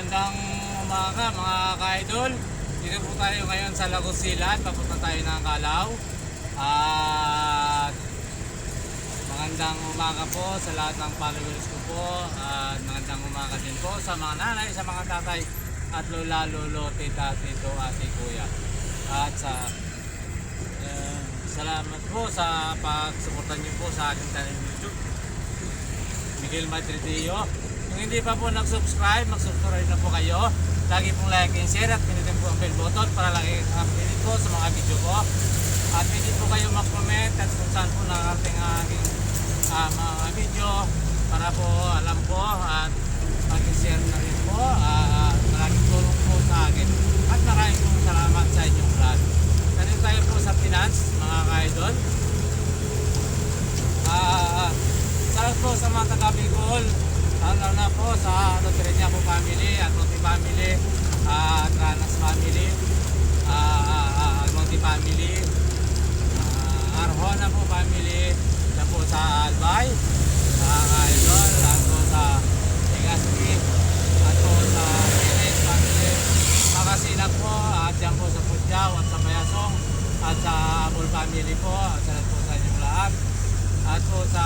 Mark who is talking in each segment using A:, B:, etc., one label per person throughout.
A: Magandang umaga mga ka-idol. Dito po tayo ngayon sa Lagusilan. Papunta tayo ng Calao. At magandang umaga po sa lahat ng followers ko po. At magandang umaga din po sa mga nanay, sa mga tatay at lola, lolo, tita, tito, ate, kuya. At salamat po sa pagsuporta niyo po sa aking channel YouTube, Miguel Madridillo. Kung hindi pa po nag-subscribe, mag-subscribe na po kayo. Lagi pong like and share at pinutin po ang bell button para lagi updated po sa mga video ko. At pwede po kayo mag-comment at kung saan po nakarating ang aking mga video para po alam po at mag-share na rin po. Maraming tulong po sa akin at maraming pong salamat sa inyong lahat. Nandito tayo po sa finance mga ka-idol. Salamat po sa mga taga-Bicol. Lalo na po sa Loteria po family, Almonte family, Tranas family, Almonte family, Arjona po family, at po sa Albay, Idol, at po sa Legazpi, at po sa Perez family, Makasilag po, at dyan po sa Pudyaw at sa Mayasong, at sa Abol family po, at salamat po sa inyong lahat, at po sa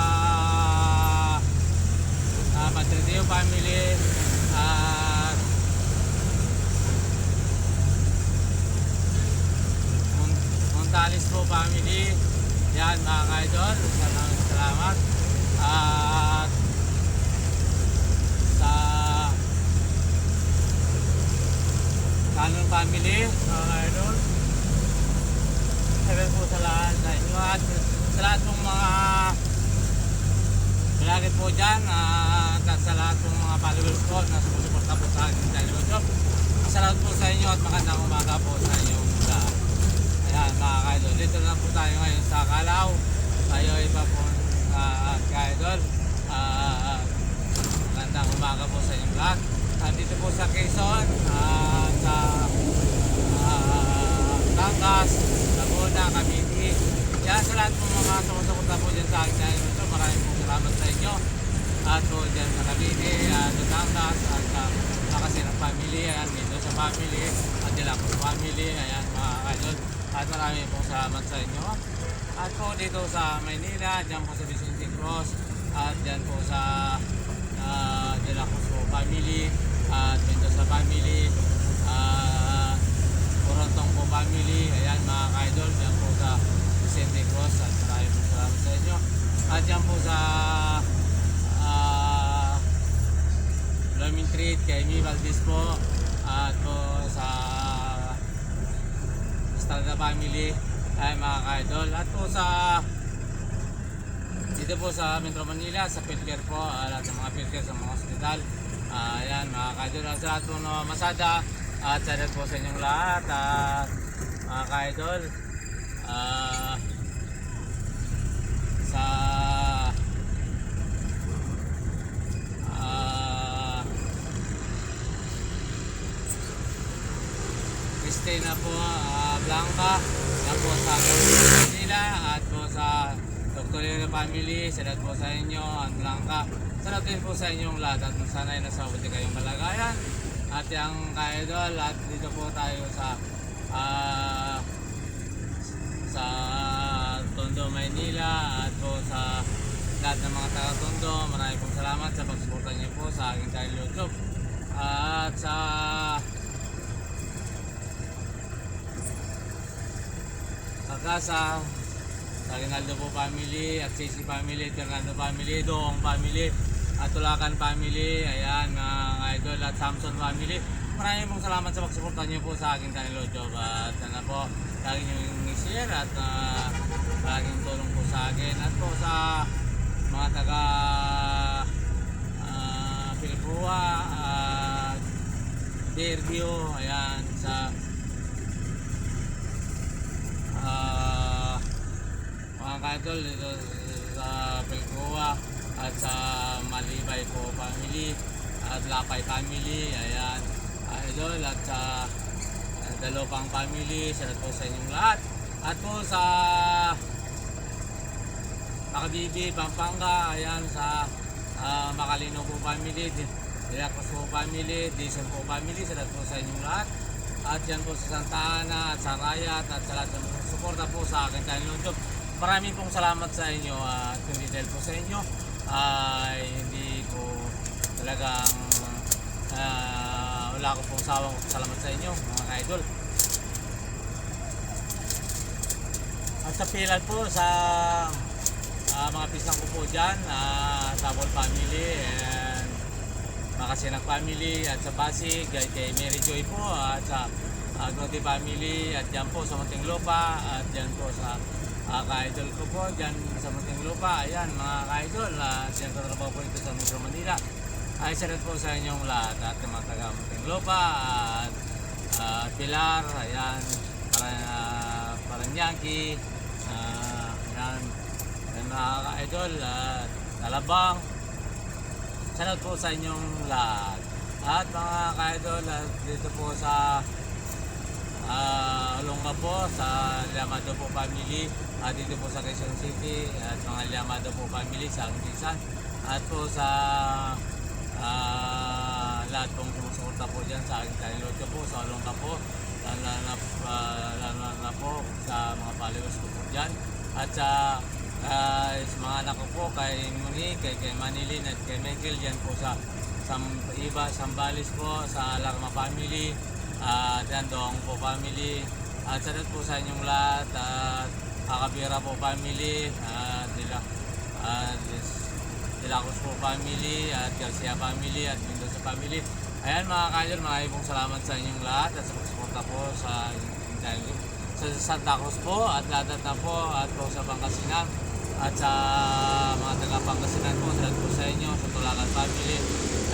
A: Madridillo family at Montales po family. Yan mga ka-idol, salamat. At sa Canon family mga ka-idol, salamat po sa lahat sa inyo at sa lahat ng mga lagi po dyan at sa lahat ng mga followers ko na sumusuporta po sa akin sa YouTube. Salamat po sa inyo at magandang umaga po sa inyong lahat. Ayan mga ka-idol, dito na po tayo ngayon sa Calao. Tayo iba po ka-idol. Magandang umaga po sa inyong lahat. Dito po sa Quezon, sa Batangas, Laguna, Cavite. Yan sa lahat po mga sumusuporta po dyan sa akin sa YouTube. Maraming po salamat sa inyo. At po dyan sa Cavite, Batangas, at sa Makasilang family, ayan, Mendoza family, at Dilacos family, ayan mga idol. At maraming po salamat sa inyo. At po dito sa Maynila, dyan po sa Vicente Cross, at dyan po sa Dilacos family, at Mendoza family, Corontong po family, ayan mga idol, dyan po sa Vicente Cross, at maraming po salamat sa inyo. At dyan po sa Blooming Street, kay Mi Valdez po, at po sa Estrada family, ay mga ka-idol. At po sa dito po sa Metro Manila, sa PhilCare po, lahat ng mga PhilCare sa mga hospital. Ayan mga ka-idol, at sa lahat po ng masada, at sa lahat po sa inyong lahat, mga ka-idol. Sa Christina po, Blanca, yan po sa Manila, at po sa Dr. Lena family, salamat po sa inyo, at Blanca, salamat din po sa inyong lahat, at sana'y nasa mabuti kayong malagayan. At yung ka-idol, at dito po tayo sa Tondo, Maynila, at po sa lahat ng mga taga-Tondo, maraming pong salamat sa pagsuporta niyo po sa aking channel YouTube. At sa Pagkasa, sa Rinaldo po family, at Sisi family, Fernando family, Doong family, at Tulakan family, ayan mga idol, at Samson family. Maraming pong salamat sa pagsuporta niyo po sa aking channel YouTube. At sana po lagi niyo yung i-share at laging tulong po sa akin. At po sa mga taga Pilipua at Fairview, ayan sa mga ka-idol dito sa Pilipua at sa Malibay po family at Lapay family, ayan idol, at sa Dalopang family, salamat po sa inyong lahat. At po sa Makabibi, Pampanga, ayan sa Makalino po family, Ilacos po family, Dizon po family, salamat po sa inyong lahat. At yan po sa Santa Ana at sa Rayat at sa lahat ng suporta po sa akin channel YouTube. Maraming pong salamat sa inyo at hindi dahil po sa inyo ay hindi ko talagang wala ko pong sawang salamat sa inyo mga idol. At sa pilad po sa mga pisang ko po dyan, Tabol family and Makasinang family at sa Pasig kay Mary Joy po at sa Agnoti family at dyan po sa Muntinlupa at dyan po sa ka-idol ko po dyan sa Muntinlupa. Ayan mga ka-idol, dyan ko trabaho po ito sa Metro Manila. Ay salat po sa inyong lahat at mga taga Muntinlupa at Pilar, ayan, Paranaque, ayan, mga ka-idol at Talabang. Salamat po sa inyong lahat. At mga ka-idol, dito po sa Olonga po, sa Llamado po family, at dito po sa Quezon City, at mga Llamado po family sa Angisan, at po sa lahat pong sumusuporta po dyan sa aking channel po, sa Olonga po, lalo na po sa mga followers ko po dyan, at sa mga anak ko po kay Muni, kay Manilin at kay Michael dyan po sa Sambales po, sa Alarma family, dyan Doong po family, at salat po sa inyong lahat, at Akabira po family, Dilacos po family, at Garcia family, at Mendoza family. Ayan mga kaidol, maraming pong salamat sa inyong lahat at sa pagsuporta po sa channel sa Santa Cruz po at lahat na po at po sa Pangasinan at sa mga taga Pangasinan po, salamat po sa inyo, sa Tulacan family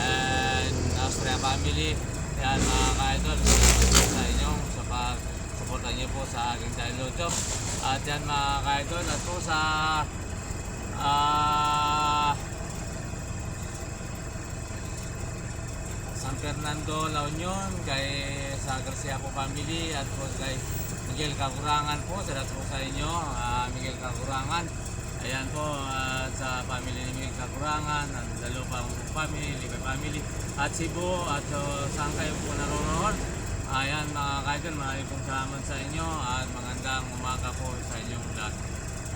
A: and Austria family. Ayan mga ka-idol, salamat po sa inyo sa pag-suporta nyo po sa aking channel YouTube. At yan mga ka-idol, at po sa San Fernando, La Union, kay sa Garcia po family at po kay Miguel Kakurangan po, salamat po sa inyo, Miguel Kakurangan. Ayan po, sa family ni Miguel Kakurangan, at lalo pa ang family, Libay family, at Cebu, at saan kayo po naroon. Ayan mga kaidol, maraming pong salamat sa inyo at magandang umaga po sa inyong lahat.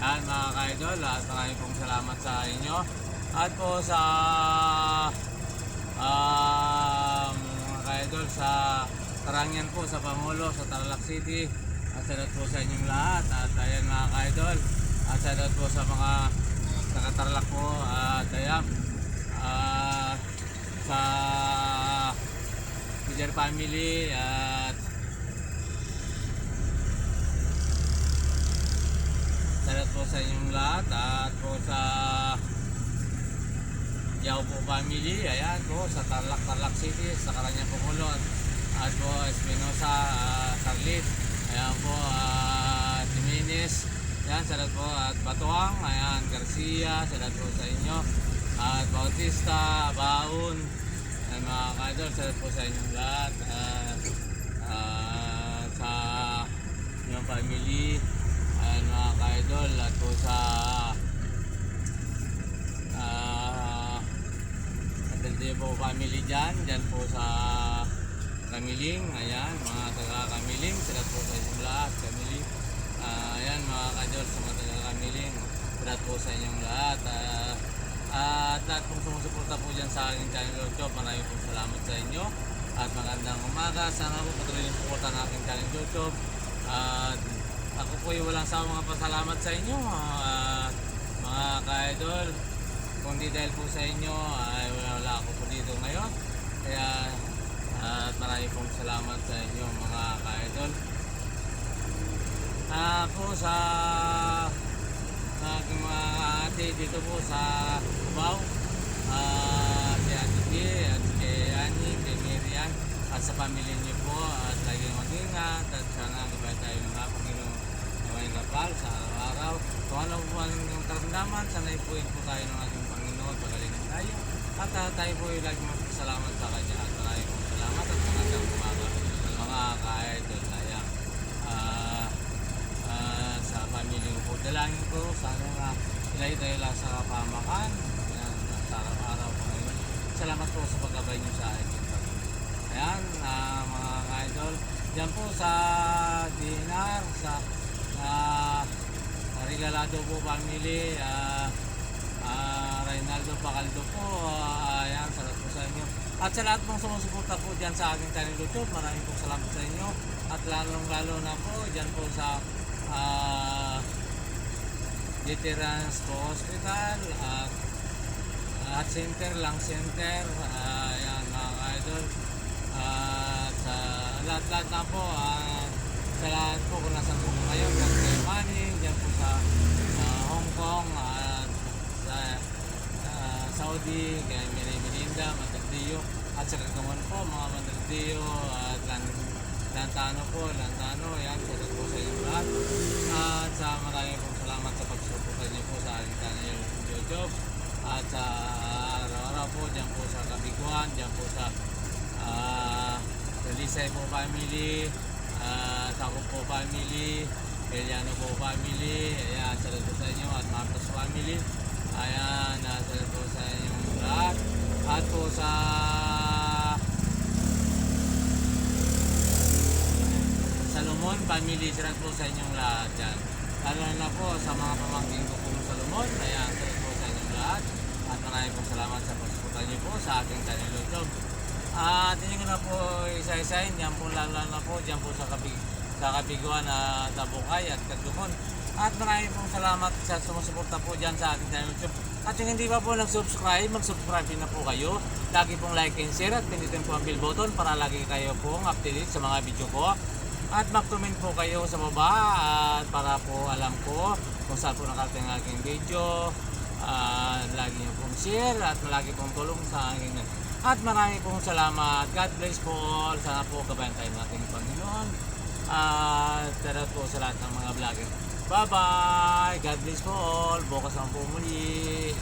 A: Ayan mga kaidol, at maraming pong salamat sa inyo. At po sa mga kaidol sa Karangian po, sa Pangulo, sa Tarlac City, at salamat po sa inyong lahat. At ayan mga kaidol, at salamat po sa mga nakatarlak po at ayan sa Pijar family at salamat po sa inyong lahat. At po sa Yao po family, ayan po sa Tarlac City, sa Karangian Pangulo, at po Espinosa, Carlit, ayan po Jimenez, ayan salamat po, at Batuang, ayan Garcia, salamat po sa inyo, at Bautista, Baon, ayan mga kaidol, salamat po sa inyong lahat. Sa inyong family, ayan mga kaidol, at po sa po family dyan po sa Kamiling, ayan mga taga Kamiling, salamat po sa inyong lahat, Kamiling. Ayan mga kaidol, sa mga taga Kamiling, salamat po sa inyong lahat. At lahat pong sumusuporta po dyan sa aking channel YouTube, maraming pong salamat sa inyo at magandang umaga. Sana po patuloy yung suporta ng aking channel YouTube. At ako po ay walang sa mga pasalamat sa inyo mga ka-idol. Kung di dahil po sa inyo ay wala ako po dito ngayon. Kaya at maraming pong salamat sa inyo mga ka-idol. Po sa aking mga ate dito po sa Cubao, kay Ate G, at kay Annie, kay Miriam, at sa pamilya niyo po, at laging mag-ingat at sana gabay tayo ng mga Panginoong gawin kapal sa araw-araw. Kung ano po ang karamdaman, sana ipuin po tayo ng ating Panginoon, pagalingan tayo, at tayo po ay laging magpasalamat sa Kanya. At maraming po salamat at magandang umaga mga ka-idol. Sa pamilya ko po, dalangin ko sana na ilay tayo lang sa kapamakan sa araw-araw po ngayon. Salamat po sa pagkabay niyo Diyan po sa Dinar, sa Regalado po family, Reynaldo Bacaldo po, ayan, salamat po sa inyo. At sa lahat pong sumusuporta po dyan sa aking channel YouTube, maraming pong salamat sa inyo. At lalong-lalo na po dyan po sa Veterans po Hospital at Center, Lung Center, ayan mga idol. Sa lahat-lahat na po, sa lahat po kung nasan po ngayon, dyan sa Manning, dyan po sa Hong Kong, at sa Saudi, kay Melinda, Mandaldio, at sa Kagawan po, mga Mandaldio, at Lantano po, yan, salamat po sa inyo lahat. At sa maraming pong salamat sa pagsuporta niyo po sa aking channel YouTube. At sa araw-araw po, dyan po sa Kabiguan, dyan po sa Relisay po family, Takop po family, Eliano po family, ayan, salamat po sa inyo, at Marcos family, ayan, salamat po sa inyo lahat. At po sa Salomon family, salamat po sa inyong lahat dyan. Lalo na po sa mga pamangkin ko pong Salomon, ayan, salamat po sa inyong lahat. At maraming pong salamat sa pagsuporta niyo po sa aking channel YouTube. At hindi ko na po isa-isahin, dyan po lalo na po, dyan po sa Kabiguan at Tabukay at Kagumon. At maraming pong salamat sa sumusuporta po dyan sa aking channel YouTube. At yung hindi pa po nag-subscribe, mag-subscribe na po kayo. Lagi pong like and share at pindutin po ang bell button para lagi kayo pong updated sa mga video ko. At mag-comment po kayo sa baba at para po alam ko kung saan po nakarating ang aking video. Lagi niyo pong share at lagi pong tulong sa akin. At marami pong salamat. God bless po all. Sana po gabayan tayo ng ating Panginoon. At tara po sa lahat ng mga vlogger. Bye bye. God bless po all. Bukas ang po muli.